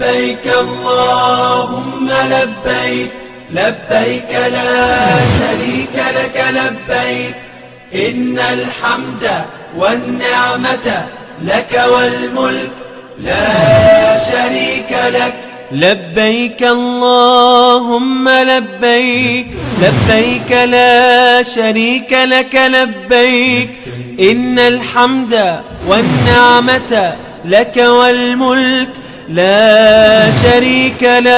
لبيك اللهم لبيك لبيك لا شريك لك لبيك إن الحمد والنعمة لك والملك لا شريك لك لبيك اللهم لبيك لبيك لا شريك لك لبيك إن الحمد والنعمة لك والملك لا شريك لك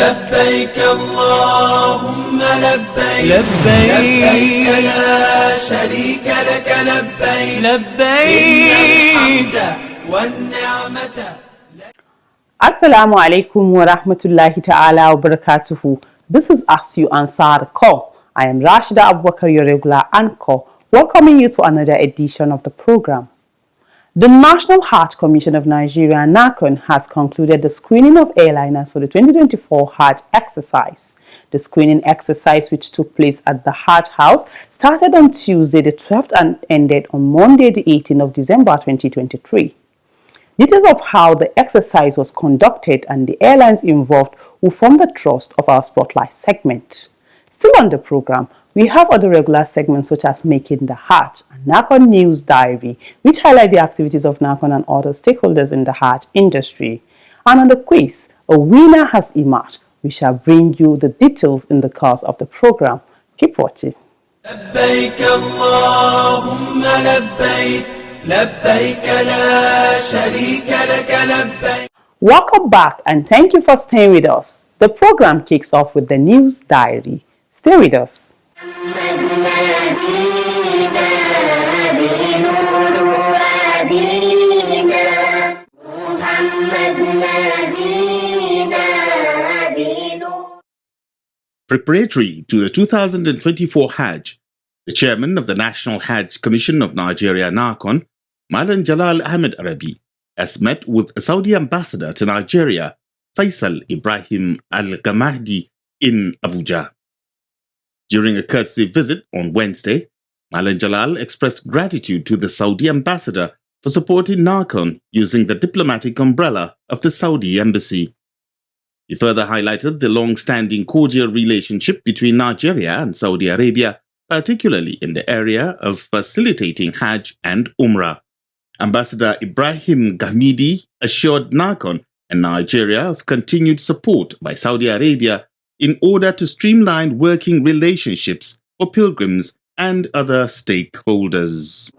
لبيك اللهم لبيك لبيك لا شريك لك لبيك لبيك إن الحمد والنعمة. Assalamu alaikum wa rahmatullahi ta'ala wa barakatuhu. This is As You Answer the Call. I am Rashida Abubakar, your regular anchor, welcoming you to another edition of the program. The National HAJJ Commission of Nigeria, NAHCON, has concluded the screening of airliners for the 2024 HAJJ exercise. The screening exercise, which took place at the HAJJ House, started on Tuesday the 12th and ended on Monday the 18th of December 2023. Details of how the exercise was conducted and the airlines involved will form the thrust of our Spotlight segment. Still on the program, we have other regular segments such as Making the HAJJ and NAHCON News Diary, which highlight the activities of NAHCON and other stakeholders in the HAJJ industry. And on the quiz, a winner has emerged. We shall bring you the details in the course of the program. Keep watching. لبيك اللهم لبيك لبيك لا شريك لك لبيك. Welcome back and thank you for staying with us. The program kicks off with the News Diary. Stay with us. Preparatory to the 2024 HAJJ, the chairman of the National HAJJ Commission of Nigeria, NAHCON, Malan Jalal Ahmed Arabi, has met with Saudi ambassador to Nigeria, Faisal Ibrahim Al-Gamahdi, in Abuja. During a courtesy visit on Wednesday, Malan Jalal expressed gratitude to the Saudi ambassador for supporting NAHCON using the diplomatic umbrella of the Saudi embassy. He further highlighted the long-standing cordial relationship between Nigeria and Saudi Arabia, particularly in the area of facilitating Hajj and Umrah. Ambassador Ibrahim Gamidi assured NAHCON and Nigeria of continued support by Saudi Arabia in order to streamline working relationships for pilgrims and other stakeholders.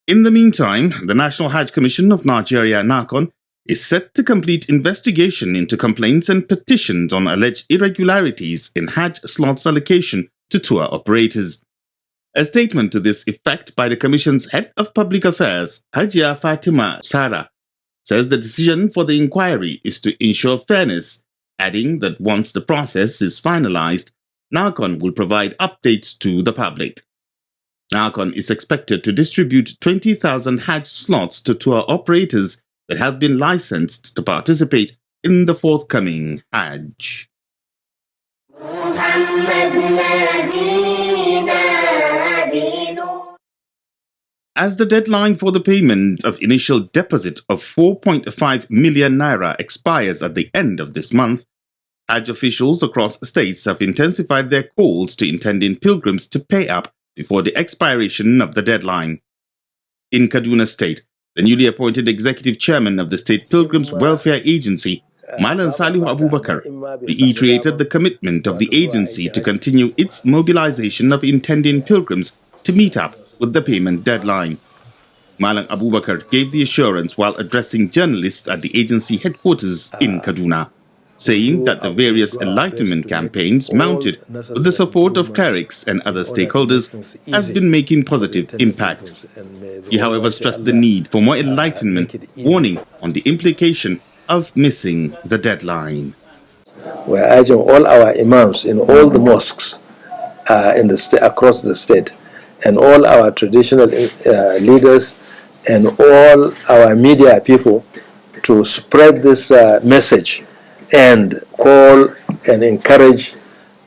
In the meantime, the National HAJJ Commission of Nigeria, NAHCON, is set to complete investigation into complaints and petitions on alleged irregularities in Hajj slots allocation to tour operators. A statement to this effect by the Commission's Head of Public Affairs, Hajia Fatima Sara, says the decision for the inquiry is to ensure fairness, adding that once the process is finalized, NAHCON will provide updates to the public. NAHCON is expected to distribute 20,000 Hajj slots to tour operators that have been licensed to participate in the forthcoming Hajj. As the deadline for the payment of initial deposit of 4.5 million naira expires at the end of this month, Hajj officials across states have intensified their calls to intending pilgrims to pay up before the expiration of the deadline. In Kaduna State, the newly appointed executive chairman of the State Pilgrims Welfare Agency, Malan Salihu Abubakar, reiterated the commitment of the agency to continue its mobilization of intending pilgrims to meet up with the payment deadline. Malan Abubakar gave the assurance while addressing journalists at the agency headquarters in Kaduna, saying that the various enlightenment campaigns mounted with the support of clerics and other stakeholders has been making positive impact. He, however, stressed the need for more enlightenment, warning on the implication of missing the deadline. We're urging all our imams in all the mosques across the state, and all our traditional leaders and all our media people to spread this message and call and encourage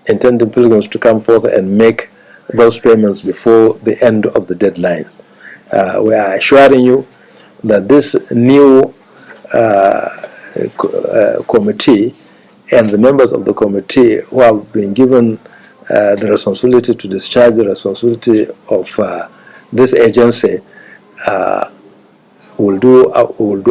intending pilgrims to come forth and make those payments before the end of the deadline. we are assuring you that this new committee and the members of the committee who have been given the responsibility to discharge the responsibility of this agency will do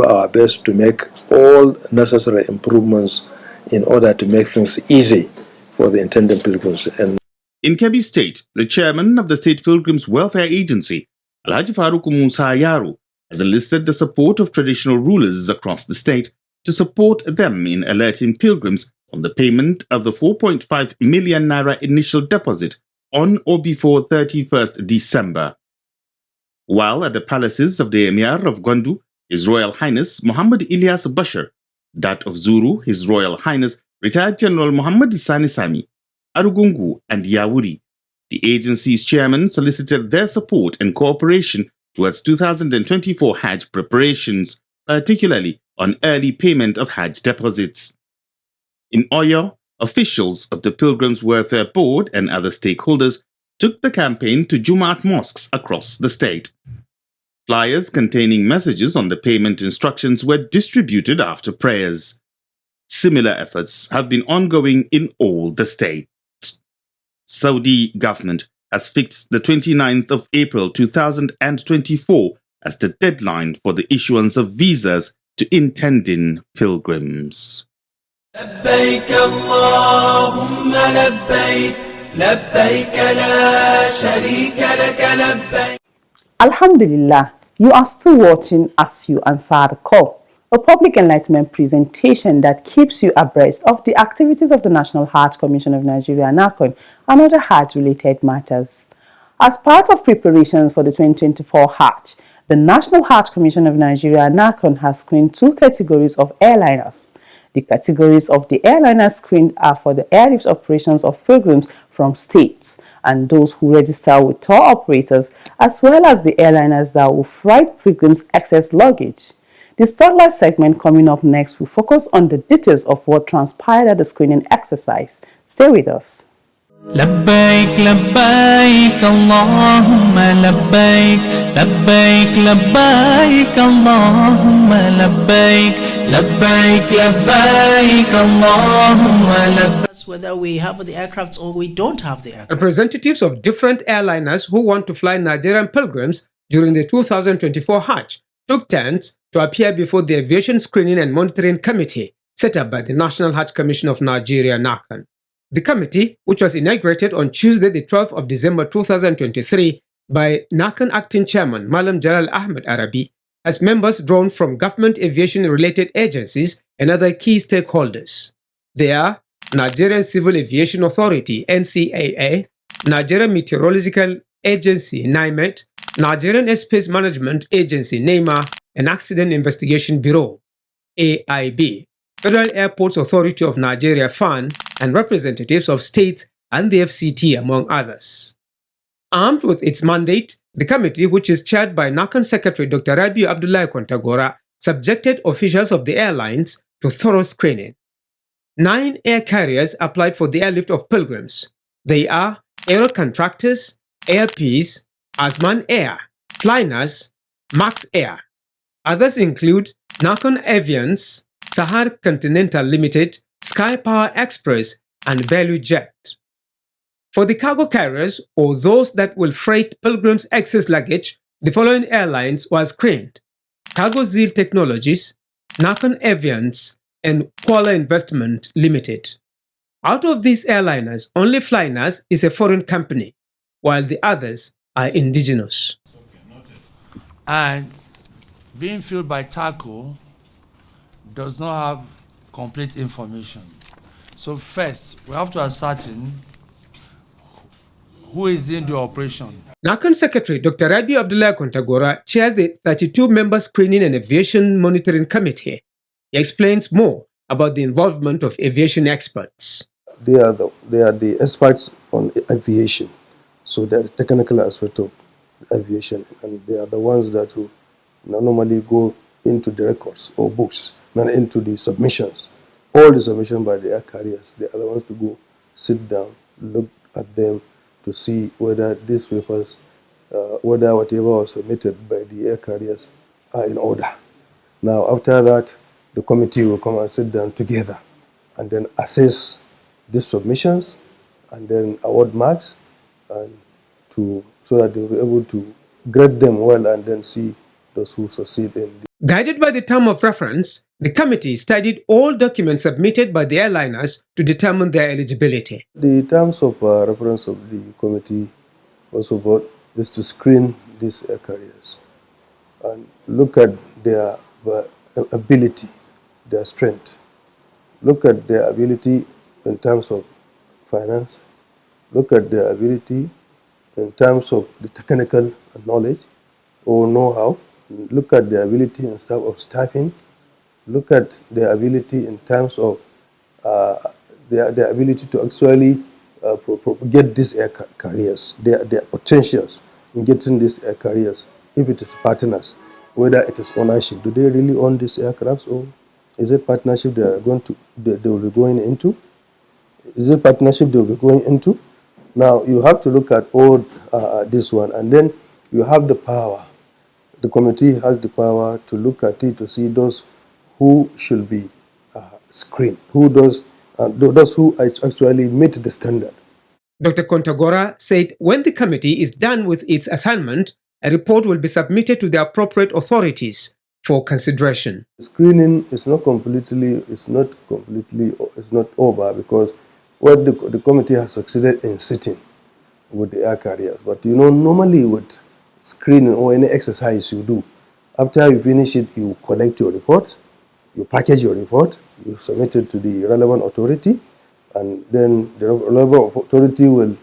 our best to make all necessary improvements in order to make things easy for the intending pilgrims. And in Kebbi State, the chairman of the State Pilgrims Welfare Agency, Alhaji Faruk Musa Yaro, has enlisted the support of traditional rulers across the state to support them in alerting pilgrims on the payment of the 4.5 million naira initial deposit on or before 31st December. While at the palaces of the Emir of Gondu, His Royal Highness Muhammad Ilyas Bashir, that of Zuru, His Royal Highness Retired General Muhammad Sani Sami, Arugungu and Yawuri, the agency's chairman solicited their support and cooperation towards 2024 Hajj preparations, particularly on early payment of Hajj deposits. In Oyo, officials of the Pilgrims Welfare Board and other stakeholders took the campaign to Jumaat mosques across the state. Flyers containing messages on the payment instructions were distributed after prayers. Similar efforts have been ongoing in all the states. Saudi government has fixed the 29th of April 2024 as the deadline for the issuance of visas to intending pilgrims. لبيك اللهم لبيك لبيك لا شريك لك لبيك. Alhamdulillah, you are still watching As You Answer the Call, a public enlightenment presentation that keeps you abreast of the activities of the National HAJJ Commission of Nigeria, NAHCON, and other Hajj-related matters. As part of preparations for the 2024 Hajj, the National HAJJ Commission of Nigeria, NAHCON, has screened two categories of airliners. The categories of the airliners screened are for the airlift operations of pilgrims from states and those who register with tour operators, as well as the airliners that will freight pilgrims' excess luggage. The Spotlight segment coming up next will focus on the details of what transpired at the screening exercise. Stay with us. لبيك لبيك اللهم لبيك لبيك لبيك اللهم لبيك لبيك لبيك اللهم لبيك. Whether we have the aircrafts or we don't have the aircraft. Representatives of different airliners who want to fly Nigerian pilgrims during the 2024 Hajj took turns to appear before the Aviation Screening and Monitoring Committee set up by the National Hajj Commission of Nigeria, NAHCON. The committee, which was inaugurated on Tuesday, the 12th of December 2023 by NAHCON Acting Chairman Malam Jalal Ahmed Arabi, has members drawn from government aviation-related agencies and other key stakeholders. They are Nigerian Civil Aviation Authority (NCAA), Nigerian Meteorological Agency (NIMET), Nigerian Airspace Management Agency (NEMA), and Accident Investigation Bureau (AIB), Federal Airports Authority of Nigeria (FAN), and representatives of states and the FCT, among others. Armed with its mandate, the committee, which is chaired by NAHCON Secretary Dr. Rabiu Abdullahi Kontagora, subjected officials of the airlines to thorough screening. 9 air carriers applied for the airlift of pilgrims. They are Aero Contractors, Air Peace, Asman Air, Flynas, Max Air. Others include NAHCON Aviance, Sahar Continental Limited, Sky Power Express, and Value Jet. For the cargo carriers, or those that will freight pilgrims' excess luggage, the following airlines were screened: Cargo Zeal Technologies, NAHCON Aviance, and Kuala Investment Limited. Out of these airliners, only Flynas is a foreign company, while the others are indigenous. And being fueled by TACO does not have complete information. So first, we have to ascertain who is in the operation. NAHCON Secretary Dr. Rabiu Abdullahi Kontagora chairs the 32-member Screening and Aviation Monitoring Committee. He explains more about the involvement of aviation experts. They are the experts on aviation, so they're the technical aspect of aviation, and they are the ones that will normally go into the records or books, not into the submissions. All the submissions by the air carriers, they are the ones to go sit down, look at them to see whether these papers whether whatever was submitted by the air carriers are in order. Now, after that, the committee will come and sit down together and then assess these submissions and then award marks and so that they will be able to grade them well and then see those who succeed in the. Guided by the term of reference, the committee studied all documents submitted by the airliners to determine their eligibility. The terms of reference of the committee also about is to screen these air carriers and look at their ability, their strength, look at their ability in terms of finance, look at their ability in terms of the technical knowledge or know-how, look at their ability in terms of staffing, look at their ability in terms of their ability to actually get these air carriers, their potentials in getting these air carriers, if it is partners, whether it is ownership. Do they really own these aircrafts, or is it partnership they will be going into? Is it partnership they will be going into? Now, you have to look at all this one, and then you have the power. The committee has the power to look at it to see those who should be screened, those who actually meet the standard. Dr. Kontagora said when the committee is done with its assignment, a report will be submitted to the appropriate authorities for consideration. Screening is not over, because what the committee has succeeded in sitting with the air carriers. But normally with screening or any exercise you do, after you finish it, you collect your report, you package your report, you submit it to the relevant authority, and then the relevant authority will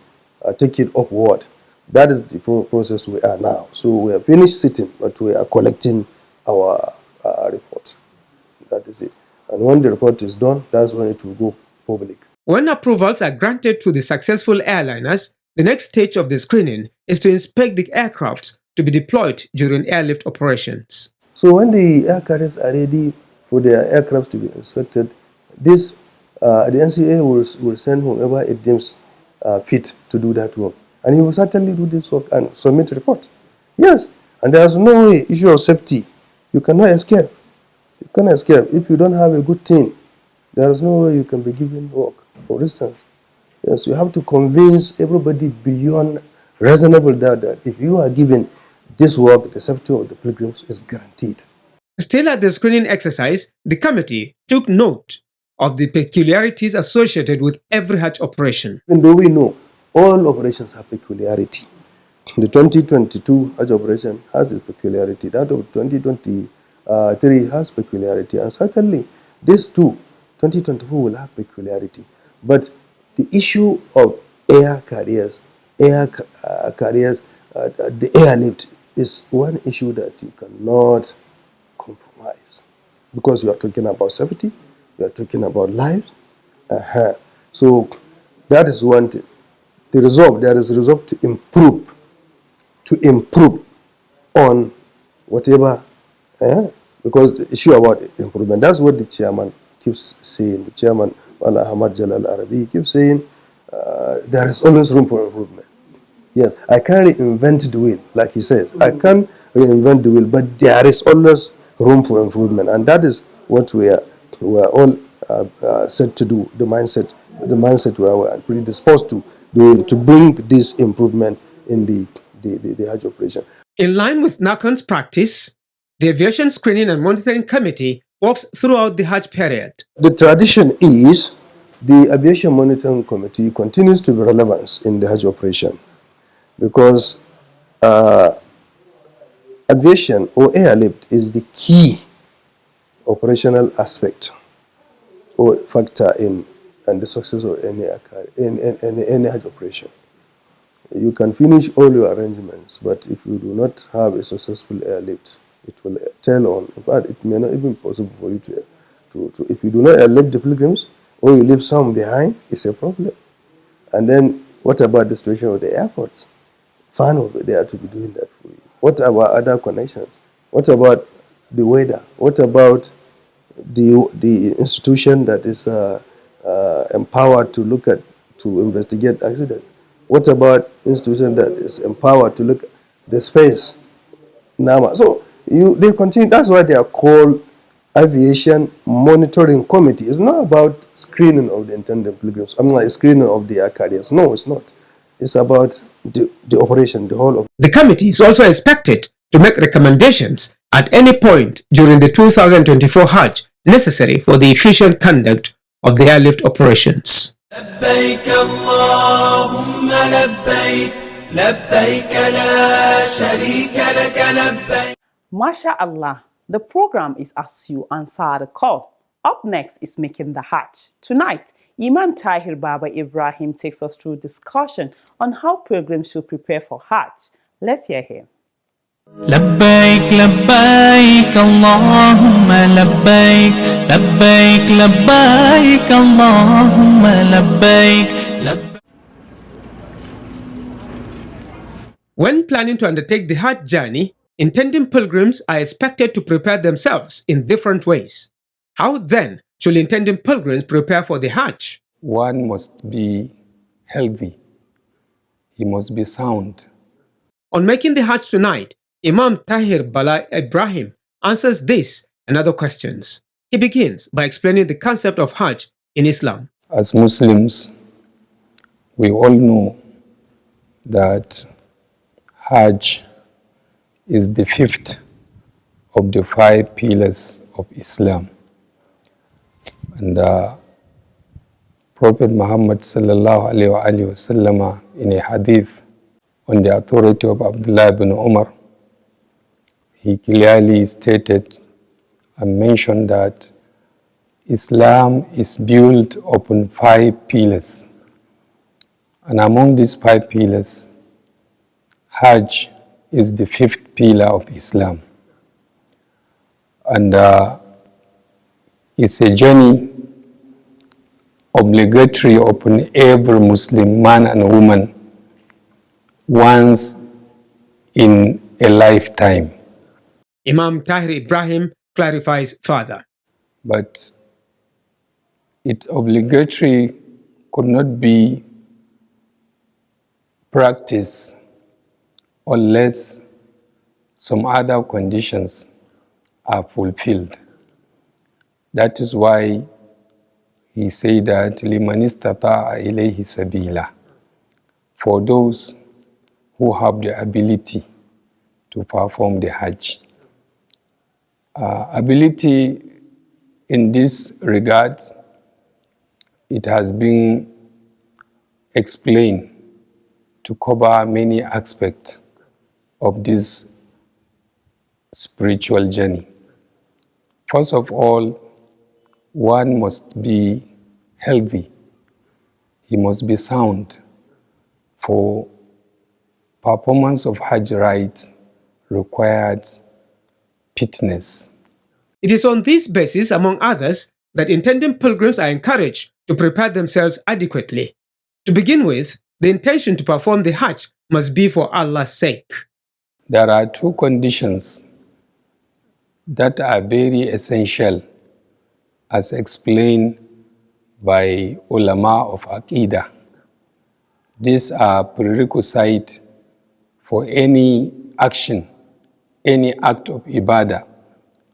take it upward. That is the process we are now. So we have finished sitting, but we are collecting our report. That is it. And when the report is done, that's when it will go public. When approvals are granted to the successful airliners, the next stage of the screening is to inspect the aircraft to be deployed during airlift operations. So when the air carriers are ready for their aircraft to be inspected, the NCA will send whoever it deems fit to do that work. And he will certainly do this work and submit a report. Yes, and there is no way, issue of safety, you cannot escape. You cannot escape. If you don't have a good team, there is no way you can be given work. For instance, yes, you have to convince everybody beyond reasonable doubt that if you are given this work, the safety of the pilgrims is guaranteed. Still at the screening exercise, the committee took note of the peculiarities associated with every Hajj operation. Even though we know all operations have peculiarity, the 2022 Hajj operation has its peculiarity, that of 2023 has peculiarity, and certainly these two, 2024, will have peculiarity. But the issue of air carriers, the airlift is one issue that you cannot compromise, because you are talking about safety, you are talking about lives. So that is one thing. There is resolve to improve on whatever, because the issue about improvement, that's what the chairman keeps saying. The chairman, HAJJ Arabi, keeps saying there is always room for improvement. Yes, I can't reinvent the wheel, like he says. I can't reinvent the wheel, but there is always room for improvement, and that is what we are all set to do. The mindset we are predisposed to bring this improvement in the Hajj operation. In line with NAHCON's practice, the Aviation Screening and Monitoring Committee works throughout the Hajj period. The tradition is the Aviation Monitoring Committee continues to be relevant in the Hajj operation, because aviation or airlift is the key operational aspect or factor in the success of any Hajj operation. You can finish all your arrangements, but if you do not have a successful airlift, it will tail on. In fact, it may not even be possible for you to if you do not airlift the pilgrims, or you leave some behind, it's a problem. And then what about the situation of the airports? Fan over there to be doing that for you. What about other connections? What about the weather? What about the institution that is empowered to investigate accident? What about institution that is empowered to look the space. Nama. So they continue. That's why they are called Aviation Monitoring Committee. It's not about screening of the intended pilgrims. I mean, like screening of the air carriers. No, it's not. It's about the operation, the whole of. The committee is also expected to make recommendations at any point during the 2024 Hajj necessary for the efficient conduct of the airlift operations. لبيك اللهم لبيك لبيك لا شريك لك لبيك. MashaAllah, the program is As You Answer the Call. Up next is Making the Hajj. Tonight, Imam Tahir Baba Ibrahim takes us through discussion on how pilgrims should prepare for Hajj. Let's hear him. لبيك لبيك اللهم لبيك لبيك لبيك اللهم لبيك. When planning to undertake the Hajj journey, intending pilgrims are expected to prepare themselves in different ways. How then should intending pilgrims prepare for the Hajj? One must be healthy. He must be sound. On Making the Hajj tonight, Imam Tahir Bala Ibrahim answers this and other questions. He begins by explaining the concept of Hajj in Islam. As Muslims, we all know that Hajj is the fifth of the 5 pillars of Islam. And Prophet Muhammad sallallahu alaihi wasallam in a hadith on the authority of Abdullah ibn Umar, he clearly stated and mentioned that Islam is built upon 5 pillars. And among these 5 pillars, Hajj is the 5th pillar of Islam. And it's a journey obligatory upon every Muslim man and woman once in a lifetime. Imam Tahir Ibrahim clarifies further. But its obligatory could not be practiced unless some other conditions are fulfilled. That is why he said that لِمَنِ اسْتَطَاعَ إِلَيْهِ سَبِيلًا, for those who have the ability to perform the Hajj. Ability in this regard, it has been explained to cover many aspects of this spiritual journey. First of all, one must be healthy. He must be sound. For performance of Hajj rites required fitness. It is on this basis, among others, that intending pilgrims are encouraged to prepare themselves adequately. To begin with, the intention to perform the Hajj must be for Allah's sake. There are 2 conditions that are very essential, as explained by ulama of Aqidah. These are prerequisites for any action, any act of ibadah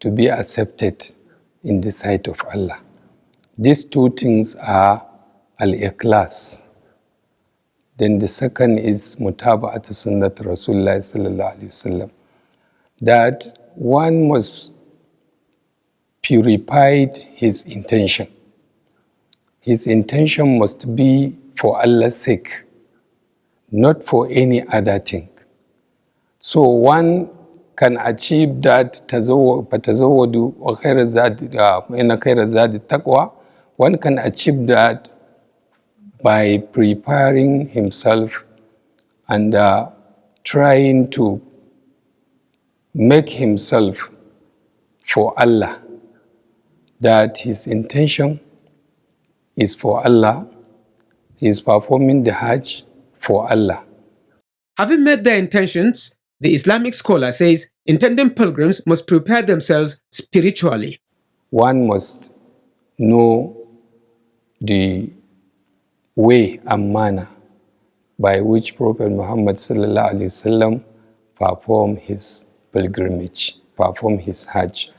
to be accepted in the sight of Allah. These 2 things are al-ikhlas. Then the second is mutaba'atu sunnat Rasulullah sallallahu alaihi wasallam, that one must purify his intention. His intention must be for Allah's sake, not for any other thing. So one can achieve that fatazawwadu wa khayra zadi inna khayra zadi taqwa. One can achieve that by preparing himself and trying to make himself for Allah, that his intention is for Allah, he is performing the Hajj for Allah. Having made their intentions, the Islamic scholar says intending pilgrims must prepare themselves spiritually. One must know the way and manner by which Prophet Muhammad sallallahu alaihi wasallam perform his pilgrimage, perform his Hajj,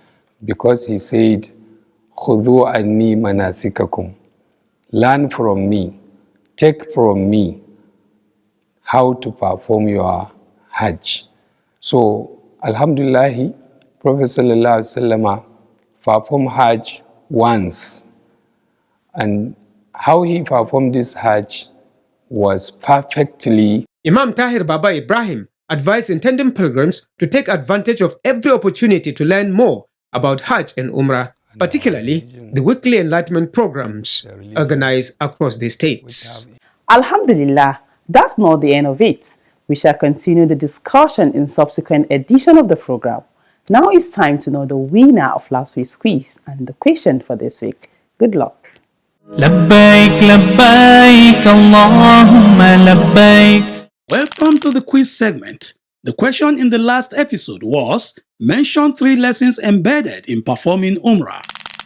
because he said, "Khudhu anni manasikakum," learn from me, take from me how to perform your Hajj. So, Alhamdulillah, Prophet Sallallahu Alaihi Wasallam performed Hajj once, and how he performed this Hajj was perfectly. Imam Tahir Baba Ibrahim advised intending pilgrims to take advantage of every opportunity to learn more about Hajj and Umrah, particularly the weekly enlightenment programs organized across the states. Alhamdulillah, that's not the end of it. We shall continue the discussion in subsequent edition of the program. Now it's time to know the winner of last week's quiz and the question for this week. Good luck. لبيك لبيك اللهم لبيك. Welcome to the quiz segment. The question in the last episode was, mention 3 lessons embedded in performing Umrah.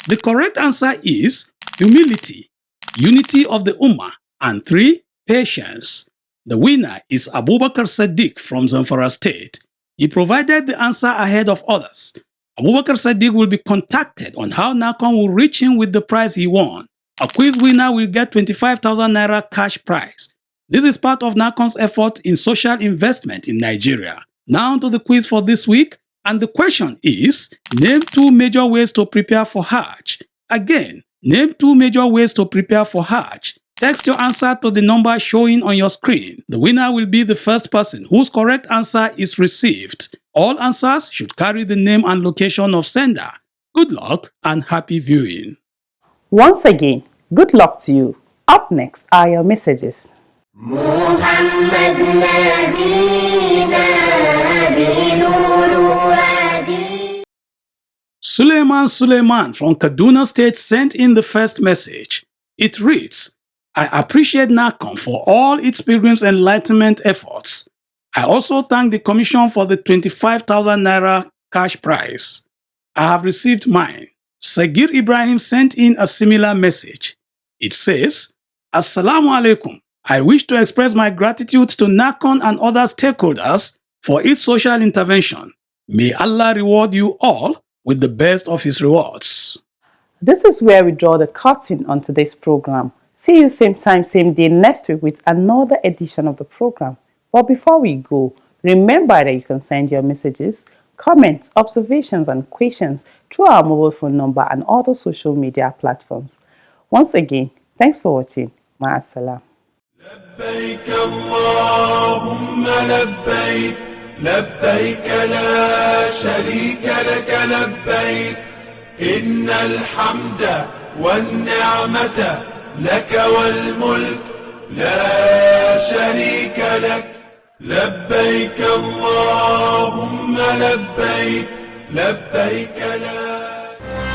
The correct answer is humility, unity of the Ummah, and 3, patience. The winner is Abubakar Sadiq from Zamfara State. He provided the answer ahead of others. Abubakar Sadiq will be contacted on how NAHCON will reach him with the prize he won. A quiz winner will get 25,000 Naira cash prize. This is part of NAHCON's effort in social investment in Nigeria. Now to the quiz for this week, and the question is, name 2 major ways to prepare for Hajj. Again, name 2 major ways to prepare for Hajj. Text your answer to the number showing on your screen. The winner will be the first person whose correct answer is received. All answers should carry the name and location of sender. Good luck and happy viewing. Once again, good luck to you. Up next are your messages. Suleiman from Kaduna State sent in the first message. It reads, I appreciate NAHCON for all its pilgrims' enlightenment efforts. I also thank the Commission for the 25,000 Naira cash prize. I have received mine. Sagir Ibrahim sent in a similar message. It says, Assalamu alaikum. I wish to express my gratitude to NAHCON and other stakeholders for its social intervention. May Allah reward you all with the best of His rewards. This is where we draw the curtain on today's program. See you same time, same day next week with another edition of the program. But before we go, remember that you can send your messages, comments, observations, and questions through our mobile phone number and other social media platforms. Once again, thanks for watching. Ma'assalam. لبيك اللهم لبيك لبيك لا شريك لك لبيك إن الحمد والنعمة لك والملك لا شريك لك لبيك اللهم لبيك لبيك لا